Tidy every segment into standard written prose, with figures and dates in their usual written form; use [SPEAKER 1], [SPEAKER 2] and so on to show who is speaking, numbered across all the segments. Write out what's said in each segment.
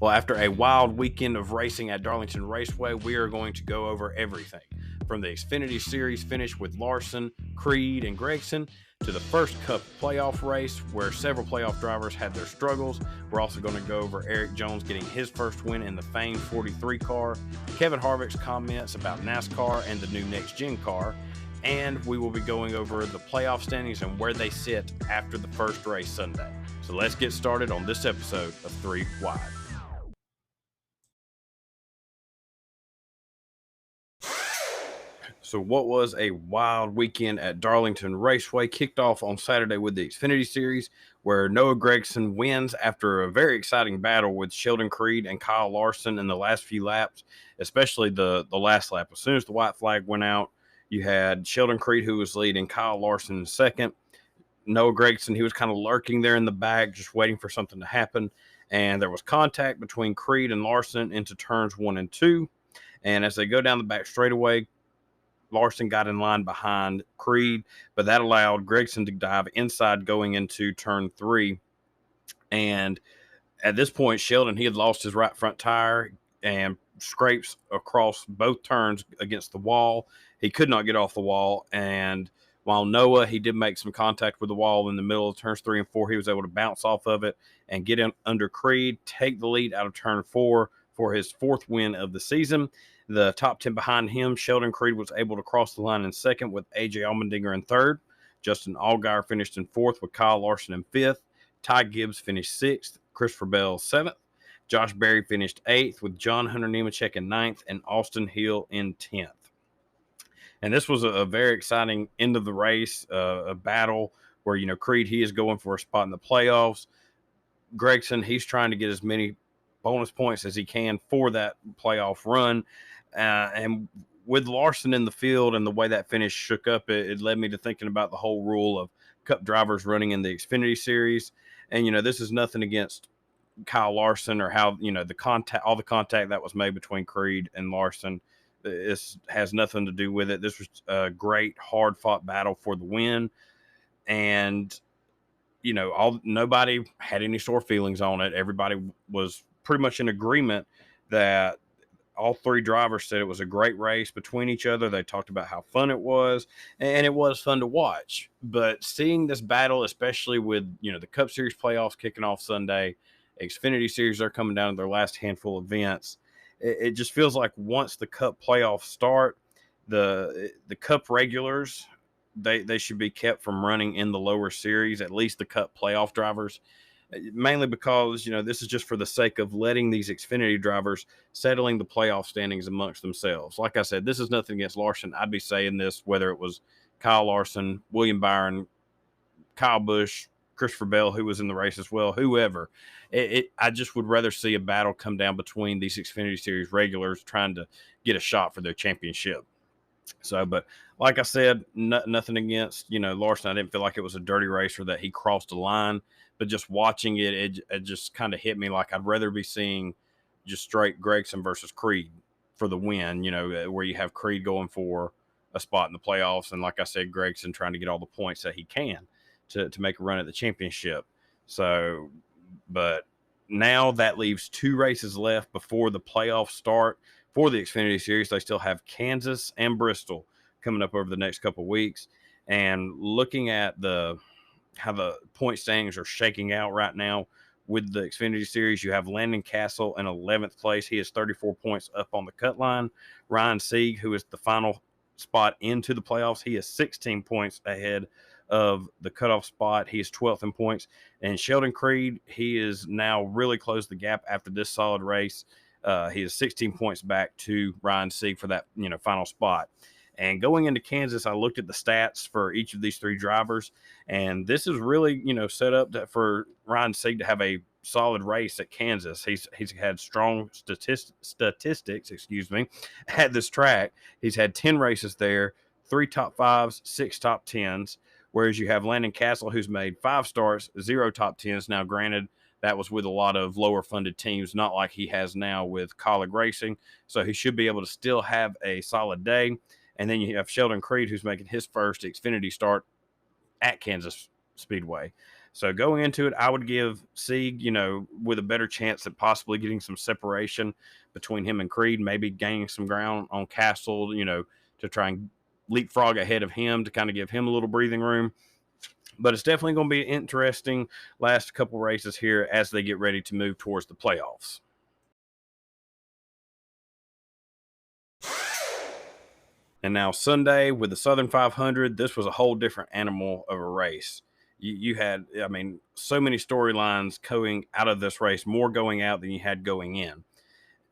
[SPEAKER 1] Well, after a wild weekend of racing at Darlington Raceway, we are going to go over everything from the Xfinity Series finish with Larson, Creed, and Gragson to the first Cup playoff race where several playoff drivers had their struggles. We're also going to go over Erik Jones getting his first win in the famed 43 car, Kevin Harvick's comments about NASCAR and the new NextGen car, and we will be going over the playoff standings and where they sit after the first race Sunday. So let's get started on this episode of 3 Wide. So what was a wild weekend at Darlington Raceway? Kicked off on Saturday with the Xfinity Series, where Noah Gragson wins after a very exciting battle with Sheldon Creed and Kyle Larson in the last few laps, especially the last lap. As soon as the white flag went out, you had Sheldon Creed, who was leading, Kyle Larson in second. Noah Gragson, he was kind of lurking there in the back, just waiting for something to happen. And there was contact between Creed and Larson into turns 1 and 2. And as they go down the back straightaway, Larson got in line behind Creed, but that allowed Gragson to dive inside going into turn 3. And at this point, Sheldon, he had lost his right front tire and scrapes across both turns against the wall. He could not get off the wall. And while Noah, he did make some contact with the wall in the middle of turns 3 and 4, he was able to bounce off of it and get in under Creed, take the lead out of turn 4 for his 4th win of the season. The top 10 behind him, Sheldon Creed was able to cross the line in second with A.J. Allmendinger in third. Justin Allgaier finished in fourth with Kyle Larson in fifth. Ty Gibbs finished sixth. Christopher Bell seventh. Josh Berry finished eighth with John Hunter Nemechek in ninth and Austin Hill in 10th. And this was a very exciting end of the race, a battle where, Creed, he is going for a spot in the playoffs. Gragson, he's trying to get as many bonus points as he can for that playoff run. And with Larson in the field and the way that finish shook up, it led me to thinking about the whole rule of Cup drivers running in the Xfinity Series. And, this is nothing against Kyle Larson or how, all the contact that was made between Creed and Larson. This has nothing to do with it. This was a great, hard-fought battle for the win. And, nobody had any sore feelings on it. Everybody was pretty much in agreement that all three drivers said it was a great race between each other. They talked about how fun it was, and it was fun to watch. But seeing this battle, especially with, the Cup Series playoffs kicking off Sunday, Xfinity Series, they're coming down to their last handful of events. It just feels like once the Cup playoffs start, the Cup regulars, they should be kept from running in the lower series, at least the Cup playoff drivers. Mainly because, this is just for the sake of letting these Xfinity drivers settling the playoff standings amongst themselves. Like I said, this is nothing against Larson. I'd be saying this whether it was Kyle Larson, William Byron, Kyle Busch, Christopher Bell, who was in the race as well, whoever. I just would rather see a battle come down between these Xfinity Series regulars trying to get a shot for their championship. So, but like I said, nothing against, Larson. I didn't feel like it was a dirty race or that he crossed the line. But just watching it just kind of hit me like I'd rather be seeing just straight Gragson versus Creed for the win, where you have Creed going for a spot in the playoffs. And like I said, Gragson trying to get all the points that he can to make a run at the championship. So, but now that leaves 2 races left before the playoffs start for the Xfinity Series. They still have Kansas and Bristol coming up over the next couple of weeks. And looking at how the point standings are shaking out right now with the Xfinity Series, you have Landon Castle in 11th place. He has 34 points up on the cut line. Ryan Sieg, who is the final spot into the playoffs, he is 16 points ahead of the cutoff spot. He is 12th in points. And Sheldon Creed, he is now really closed the gap after this solid race. He is 16 points back to Ryan Sieg for that, final spot. And going into Kansas, I looked at the stats for each of these 3 drivers, and this is really, set up for Ryan Sieg to have a solid race at Kansas. He's had strong statistics, at this track. He's had 10 races there, 3 top 5s, 6 top 10s, whereas you have Landon Castle, who's made 5 starts, 0 top 10s. Now, granted, that was with a lot of lower funded teams, not like he has now with Colleague Racing, so he should be able to still have a solid day. And then you have Sheldon Creed, who's making his first Xfinity start at Kansas Speedway. So going into it, I would give Sieg, with a better chance at possibly getting some separation between him and Creed, maybe gaining some ground on Castle, to try and leapfrog ahead of him to kind of give him a little breathing room. But it's definitely going to be an interesting last couple races here as they get ready to move towards the playoffs. And now Sunday with the Southern 500, this was a whole different animal of a race. You had, so many storylines going out of this race, more going out than you had going in.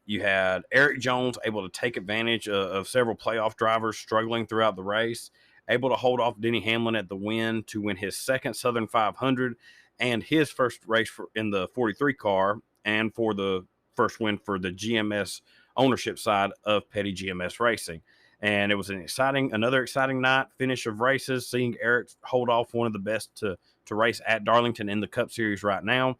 [SPEAKER 1] You had Erik Jones able to take advantage of several playoff drivers struggling throughout the race, able to hold off Denny Hamlin at the win to win his second Southern 500 and his first race in the 43 car, and for the first win for the GMS ownership side of Petty GMS Racing. And it was another exciting night, finish of races, seeing Erik hold off one of the best to race at Darlington in the Cup Series right now.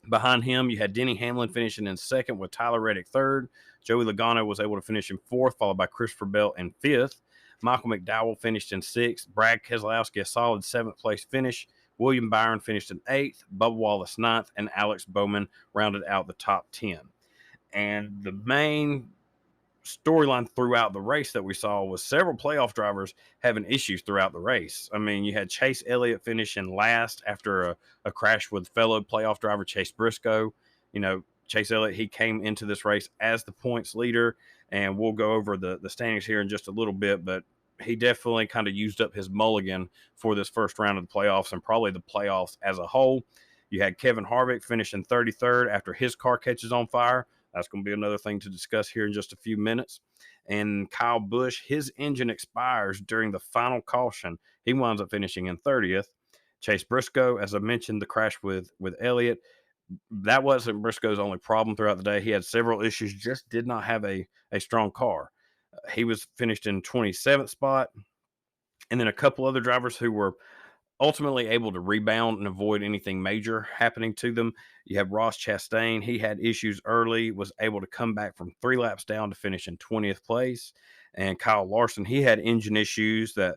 [SPEAKER 1] Behind him, you had Denny Hamlin finishing in second with Tyler Reddick third. Joey Logano was able to finish in fourth, followed by Christopher Bell in fifth. Michael McDowell finished in sixth. Brad Keselowski, a solid seventh place finish. William Byron finished in eighth. Bubba Wallace ninth. And Alex Bowman rounded out the top 10. And the main storyline throughout the race that we saw was several playoff drivers having issues throughout the race. You had Chase Elliott finishing last after a crash with fellow playoff driver Chase Briscoe. Chase Elliott, he came into this race as the points leader, and we'll go over the standings here in just a little bit, but he definitely kind of used up his mulligan for this first round of the playoffs and probably the playoffs as a whole. You had Kevin Harvick finishing 33rd after his car catches on fire. That's going to be another thing to discuss here in just a few minutes. And Kyle Busch, his engine expires during the final caution. He winds up finishing in 30th. Chase Briscoe, as I mentioned, the crash with Elliott, that wasn't Briscoe's only problem throughout the day. He had several issues, just did not have a strong car. He was finished in 27th spot. And then a couple other drivers who were ultimately able to rebound and avoid anything major happening to them. You have Ross Chastain. He had issues early, was able to come back from 3 laps down to finish in 20th place. And Kyle Larson, he had engine issues that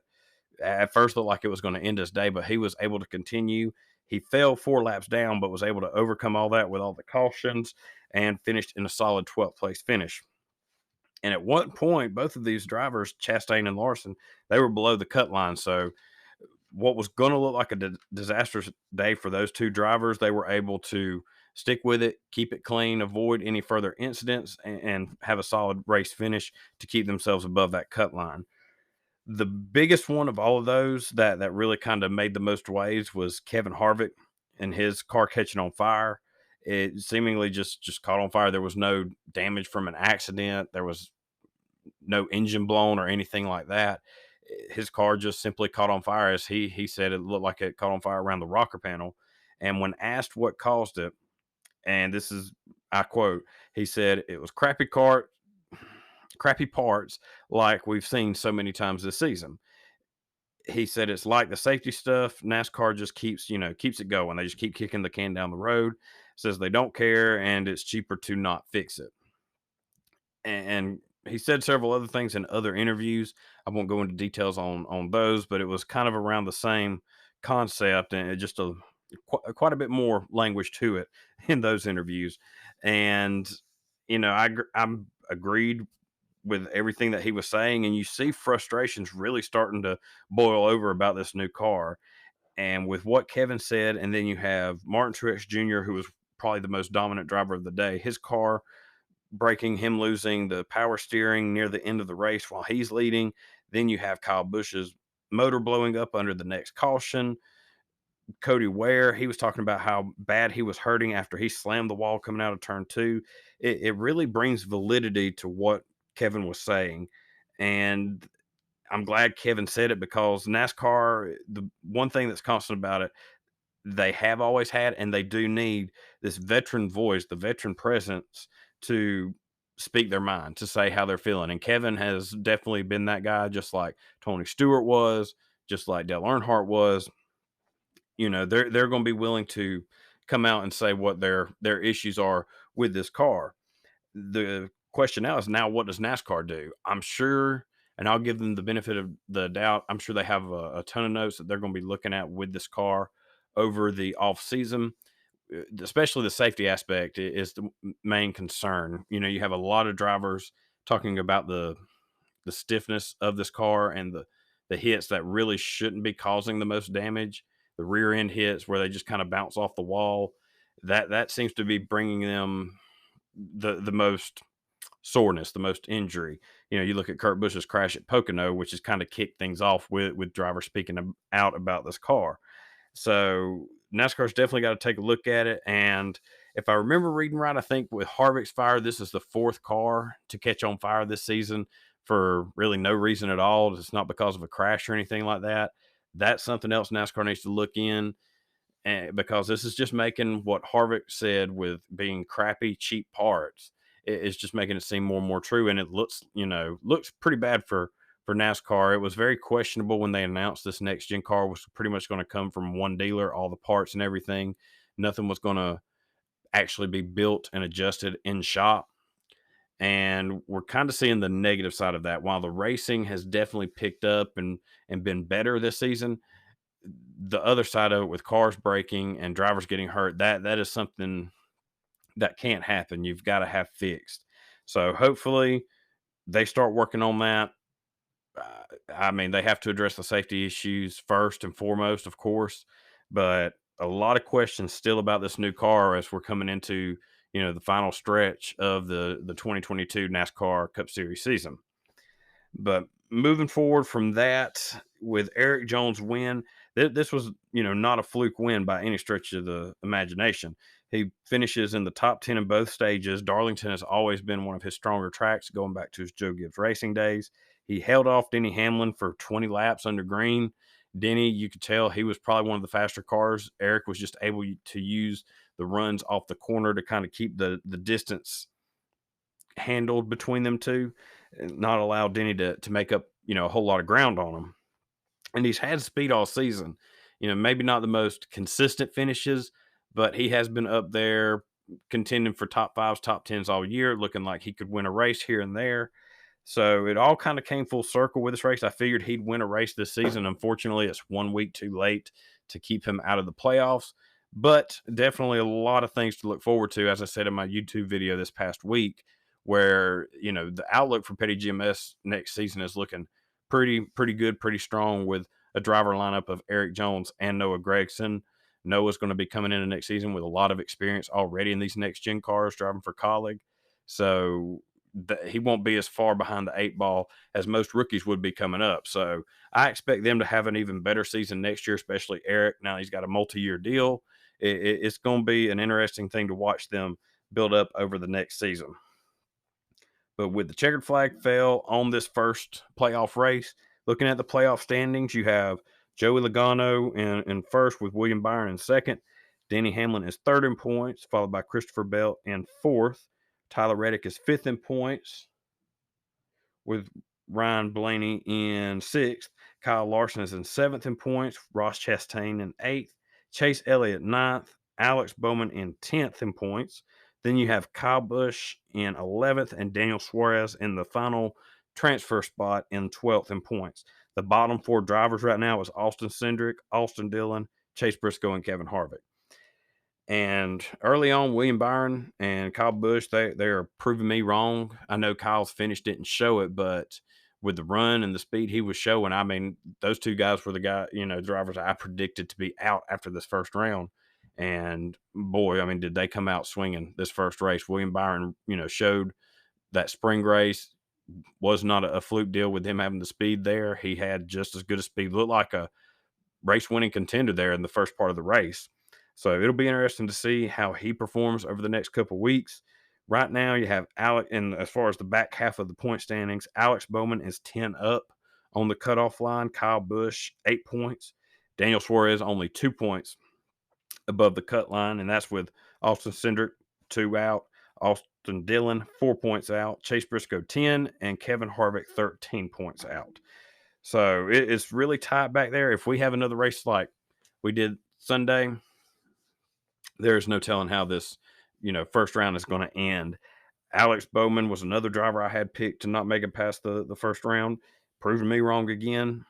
[SPEAKER 1] at first looked like it was going to end his day, but he was able to continue. He fell 4 laps down, but was able to overcome all that with all the cautions and finished in a solid 12th place finish. And at one point, both of these drivers, Chastain and Larson, they were below the cut line. So what was going to look like a disastrous day for those two drivers, they were able to stick with it, keep it clean, avoid any further incidents, and have a solid race finish to keep themselves above that cut line. The biggest one of all of those that really kind of made the most waves was Kevin Harvick and his car catching on fire. It seemingly just caught on fire. There was no damage from an accident. There was no engine blown or anything like that. His car just simply caught on fire. As he said, it looked like it caught on fire around the rocker panel. And when asked what caused it, and this is, I quote, he said it was crappy parts like we've seen so many times this season. He said it's like the safety stuff. NASCAR just keeps it going. They just keep kicking the can down the road. Says they don't care, and it's cheaper to not fix it. And he said several other things in other interviews. I won't go into details on those, but it was kind of around the same concept, and it just quite a bit more language to it in those interviews. And I'm agreed with everything that he was saying, and you see frustrations really starting to boil over about this new car. And with what Kevin said, and then you have Martin Truex Jr., who was probably the most dominant driver of the day, his car breaking, him losing the power steering near the end of the race while he's leading. Then you have Kyle Busch's motor blowing up under the next caution. Cody Ware, he was talking about how bad he was hurting after he slammed the wall coming out of turn 2. It really brings validity to what Kevin was saying. And I'm glad Kevin said it, because NASCAR, the one thing that's constant about it, they have always had, and they do need this veteran voice, the veteran presence to speak their mind, to say how they're feeling. And Kevin has definitely been that guy, just like Tony Stewart was, just like Dale Earnhardt was. They're going to be willing to come out and say what their issues are with this car. The question now is, what does NASCAR do? I'm sure, and I'll give them the benefit of the doubt, I'm sure they have a ton of notes that they're going to be looking at with this car over the off season, especially the safety aspect is the main concern. You know, you have a lot of drivers talking about the stiffness of this car and the hits that really shouldn't be causing the most damage, the rear end hits where they just kind of bounce off the wall. That seems to be bringing them the most soreness, the most injury. You know, you look at Kurt Busch's crash at Pocono, which has kind of kicked things off with drivers speaking out about this car. So NASCAR's definitely got to take a look at it. And if I remember reading right, I think with Harvick's fire, this is the fourth car to catch on fire this season for really no reason at all. It's not because of a crash or anything like that. That's something else NASCAR needs to look in, because this is just making what Harvick said with being crappy, cheap parts. It's just making it seem more and more true, and it looks pretty bad for NASCAR. It was very questionable when they announced this next gen car was pretty much going to come from one dealer, all the parts and everything. Nothing was going to actually be built and adjusted in shop. And we're kind of seeing the negative side of that. While the racing has definitely picked up and been better this season, the other side of it with cars breaking and drivers getting hurt, that is something that can't happen. You've got to have fixed. So hopefully they start working on that. I mean, they have to address the safety issues first and foremost, of course, but a lot of questions still about this new car as we're coming into, the final stretch of the 2022 NASCAR Cup Series season. But moving forward from that, with Erik Jones' win, this was, not a fluke win by any stretch of the imagination. He finishes in the top 10 in both stages. Darlington has always been one of his stronger tracks, going back to his Joe Gibbs Racing days. He held off Denny Hamlin for 20 laps under green. Denny, you could tell he was probably one of the faster cars. Erik was just able to use the runs off the corner to kind of keep the distance handled between them two, and not allow Denny to make up, a whole lot of ground on him. And he's had speed all season. Maybe not the most consistent finishes, but he has been up there contending for top fives, top tens all year, looking like he could win a race here and there. So it all kind of came full circle with this race. I figured he'd win a race this season. Unfortunately, it's 1 week too late to keep him out of the playoffs, but definitely a lot of things to look forward to. As I said in my YouTube video this past week, where, the outlook for Petty GMS next season is looking pretty good, pretty strong, with a driver lineup of Erik Jones and Noah Gragson. Noah's going to be coming into next season with a lot of experience already in these next gen cars, driving for Colleague. So he won't be as far behind the 8 ball as most rookies would be coming up. So I expect them to have an even better season next year, especially Erik. Now he's got a multi-year deal. It's going to be an interesting thing to watch them build up over the next season. But with the checkered flag fell on this first playoff race, looking at the playoff standings, you have Joey Logano in first with William Byron in second. Denny Hamlin is third in points, followed by Christopher Bell in fourth. Tyler Reddick is fifth in points, with Ryan Blaney in sixth. Kyle Larson is in seventh in points. Ross Chastain in eighth. Chase Elliott ninth. Alex Bowman in 10th in points. Then you have Kyle Busch in 11th and Daniel Suarez in the final transfer spot in 12th in points. The bottom 4 drivers right now is Austin Cindric, Austin Dillon, Chase Briscoe, and Kevin Harvick. And early on, William Byron and Kyle Busch, they are proving me wrong. I know Kyle's finish didn't show it, but with the run and the speed he was showing, I mean, those 2 guys were the drivers I predicted to be out after this first round. And boy, I mean, did they come out swinging this first race. William Byron, showed that spring race was not a fluke deal with him having the speed there. He had just as good a speed, looked like a race winning contender there in the first part of the race. So it'll be interesting to see how he performs over the next couple weeks. Right now, you have Alex, and as far as the back half of the point standings, Alex Bowman is 10 up on the cutoff line. Kyle Busch, 8 points. Daniel Suarez, only 2 points above the cut line, and that's with Austin Cindric 2 out, Austin Dillon 4 points out, Chase Briscoe 10, and Kevin Harvick 13 points out. So it's really tight back there. If we have another race like we did Sunday, there's no telling how this, first round is going to end. Alex Bowman was another driver I had picked to not make it past the first round, proving me wrong again.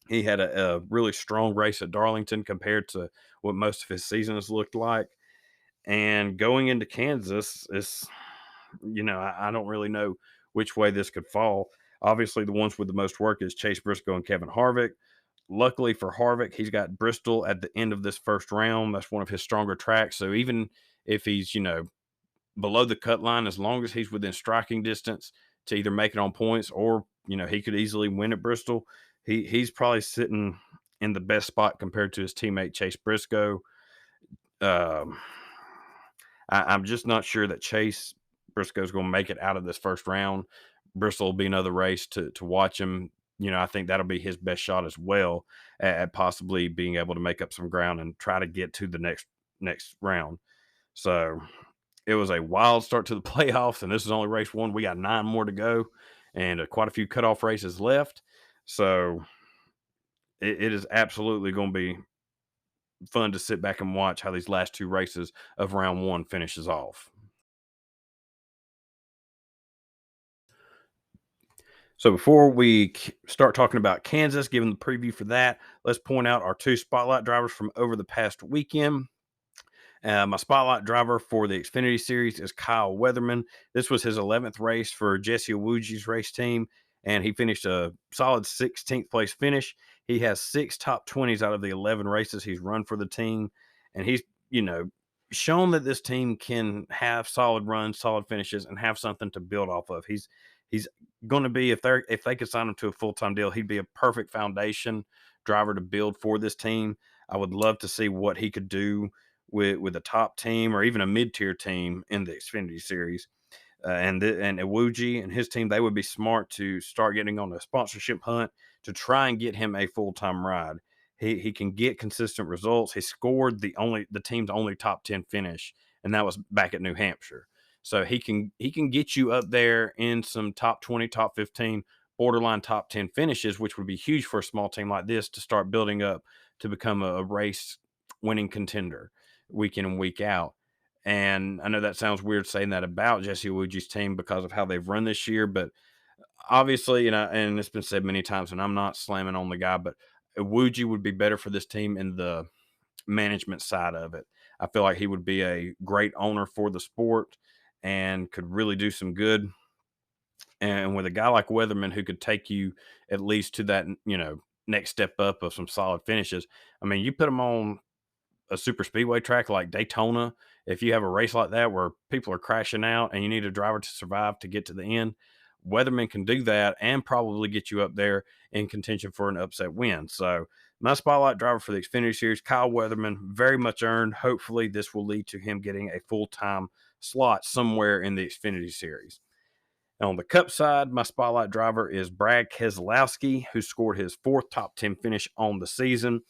[SPEAKER 1] He had a really strong race at Darlington compared to what most of his season has looked like. And going into Kansas, I don't really know which way this could fall. Obviously, the ones with the most work is Chase Briscoe and Kevin Harvick. Luckily for Harvick, he's got Bristol at the end of this first round. That's one of his stronger tracks. So even if he's, below the cut line, as long as he's within striking distance to either make it on points or, he could easily win at Bristol, he's probably sitting in the best spot compared to his teammate Chase Briscoe. Um, I'm just not sure that Chase Briscoe is going to make it out of this first round. Bristol will be another race to watch him. I think that'll be his best shot as well at possibly being able to make up some ground and try to get to the next round. So it was a wild start to the playoffs, and this is only race one. We got 9 more to go, and quite a few cutoff races left. So it is absolutely going to be fun to sit back and watch how these last 2 races of round one finishes off. So before we start talking about Kansas, giving the preview for that, let's point out our 2 spotlight drivers from over the past weekend. My spotlight driver for the Xfinity Series is Kyle Weatherman. This was his 11th race for Jesse Iwuji's race team, and he finished a solid 16th place finish. He has 6 top 20s out of the 11 races he's run for the team, and he's, shown that this team can have solid runs, solid finishes, and have something to build off of. He's going to be, if they could sign him to a full-time deal, he'd be a perfect foundation driver to build for this team. I would love to see what he could do with a top team or even a mid-tier team in the Xfinity Series. And Iwuji and his team, they would be smart to start getting on a sponsorship hunt to try and get him a full-time ride. He can get consistent results. He scored the team's only top 10 finish, and that was back at New Hampshire. So he can get you up there in some top 20, top 15, borderline top 10 finishes, which would be huge for a small team like this to start building up to become a race winning contender week in and week out. And I know that sounds weird saying that about Jesse Iwuji's team because of how they've run this year, but obviously, and it's been said many times, and I'm not slamming on the guy, but Iwuji would be better for this team in the management side of it. I feel like he would be a great owner for the sport and could really do some good. And with a guy like Weatherman who could take you at least to that, next step up of some solid finishes. I mean, you put him on a super speedway track like Daytona, if you have a race like that where people are crashing out and you need a driver to survive to get to the end, Weatherman can do that and probably get you up there in contention for an upset win. So my spotlight driver for the Xfinity Series, Kyle Weatherman, very much earned. Hopefully this will lead to him getting a full-time slot somewhere in the Xfinity Series. On the Cup side, my spotlight driver is Brad Keselowski, who scored his 4th top 10 finish on the season.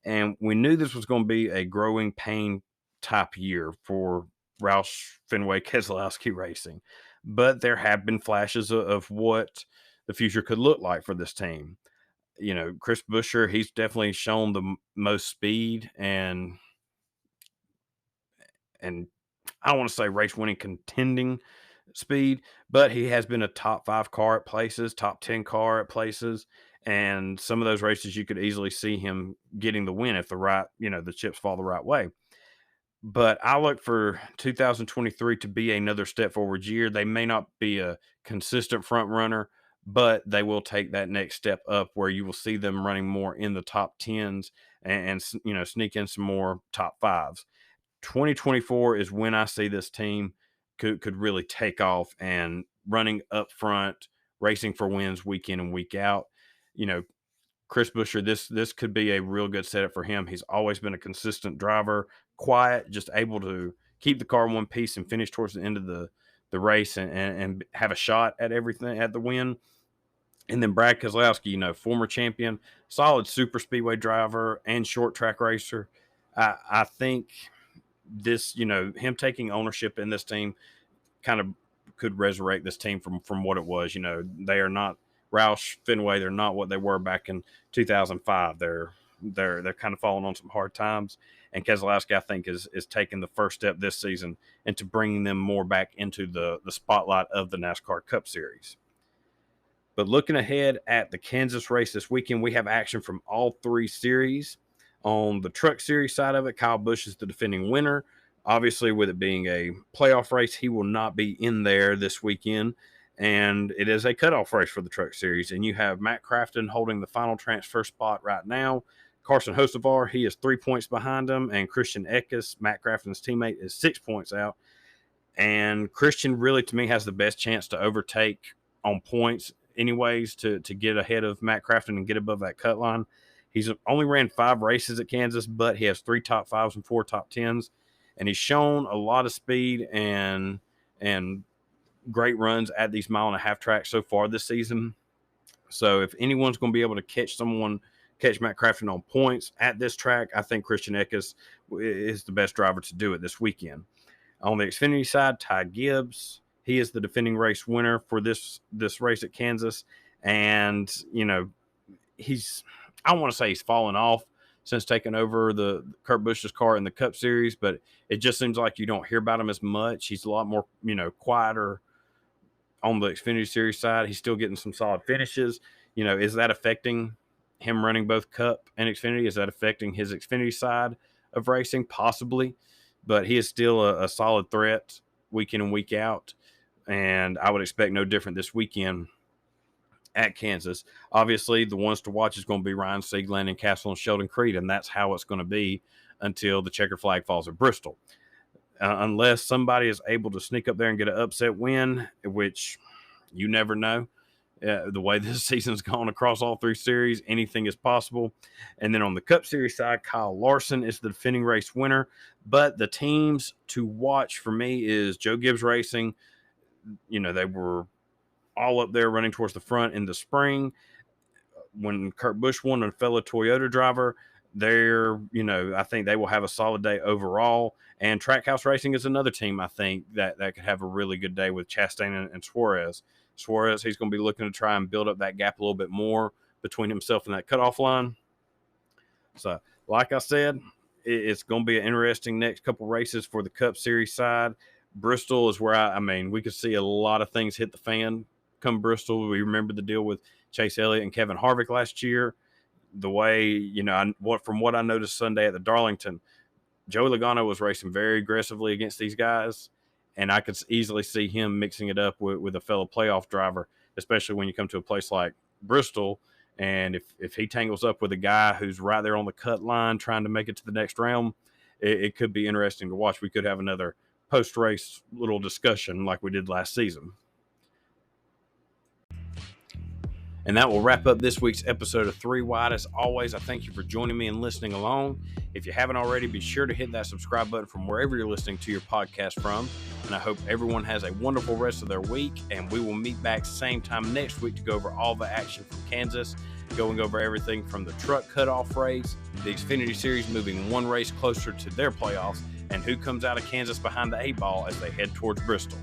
[SPEAKER 1] And we knew this was going to be a growing pain type year for Roush Fenway Keselowski Racing. But there have been flashes of what the future could look like for this team. Chris Buescher, he's definitely shown the most speed and I don't want to say race winning contending speed, but he has been a top 5 car at places, top 10 car at places. And some of those races you could easily see him getting the win if the chips fall the right way. But I look for 2023 to be another step forward year. They may not be a consistent front runner, but they will take that next step up where you will see them running more in the top 10s and sneak in some more top 5s. 2024 is when I see this team could really take off and running up front, racing for wins week in and week out. Chris Buescher, this could be a real good setup for him. He's always been a consistent driver, quiet, just able to keep the car in one piece and finish towards the end of the race and have a shot at everything, at the win. And then Brad Keselowski, former champion, solid super speedway driver and short track racer. I think this, him taking ownership in this team kind of could resurrect this team from what it was. They are not Roush Fenway. They're not what they were back in 2005. They're kind of falling on some hard times. And Keselowski, I think, is taking the first step this season into bringing them more back into the spotlight of the NASCAR Cup Series. But looking ahead at the Kansas race this weekend, we have action from all three series. On the Truck Series side of it, Kyle Busch is the defending winner. Obviously, with it being a playoff race, he will not be in there this weekend. And it is a cutoff race for the Truck Series. And you have Matt Crafton holding the final transfer spot right now. Carson Hocevar, he is 3 points behind him. And Christian Eckes, Matt Crafton's teammate, is 6 points out. And Christian really, to me, has the best chance to overtake on points anyways to get ahead of Matt Crafton and get above that cut line. He's only ran 5 races at Kansas, but he has 3 top 5s and 4 top 10s. And he's shown a lot of speed and great runs at these 1.5-mile tracks so far this season. So if anyone's going to be able to catch Matt Crafton on points at this track, I think Christian Eckes is the best driver to do it this weekend. On the Xfinity side, Ty Gibbs, he is the defending race winner for this race at Kansas. And, you know, I don't want to say he's fallen off since taking over the Kurt Busch's car in the Cup Series, but it just seems like you don't hear about him as much. He's a lot more, quieter on the Xfinity Series side. He's still getting some solid finishes. Is that affecting him running both Cup and Xfinity? Is that affecting his Xfinity side of racing? Possibly, but he is still a solid threat week in and week out, and I would expect no different this weekend at Kansas. Obviously, the ones to watch is going to be Ryan Sieg, Landon Castle, and Sheldon Creed, and that's how it's going to be until the checker flag falls at Bristol. Unless somebody is able to sneak up there and get an upset win, which you never know. The way this season's gone across all 3 series, anything is possible. And then on the Cup Series side, Kyle Larson is the defending race winner. But the teams to watch for me is Joe Gibbs Racing. They were all up there running towards the front in the spring. When Kurt Busch won, a fellow Toyota driver, I think they will have a solid day overall. And Trackhouse Racing is another team, I think, that could have a really good day with Chastain and Suarez. Suarez, he's going to be looking to try and build up that gap a little bit more between himself and that cutoff line. So, like I said, it's going to be an interesting next couple races for the Cup Series side. Bristol is where we could see a lot of things hit the fan come Bristol. We remember the deal with Chase Elliott and Kevin Harvick last year. The way, from what I noticed Sunday at the Darlington, Joey Logano was racing very aggressively against these guys, and I could easily see him mixing it up with a fellow playoff driver, especially when you come to a place like Bristol. And if he tangles up with a guy who's right there on the cut line trying to make it to the next round, it could be interesting to watch. We could have another post-race little discussion like we did last season. And that will wrap up this week's episode of 3 Wide. As always, I thank you for joining me and listening along. If you haven't already, be sure to hit that subscribe button from wherever you're listening to your podcast from. And I hope everyone has a wonderful rest of their week. And we will meet back same time next week to go over all the action from Kansas, going over everything from the truck cutoff race, the Xfinity Series moving one race closer to their playoffs, and who comes out of Kansas behind the 8 ball as they head towards Bristol.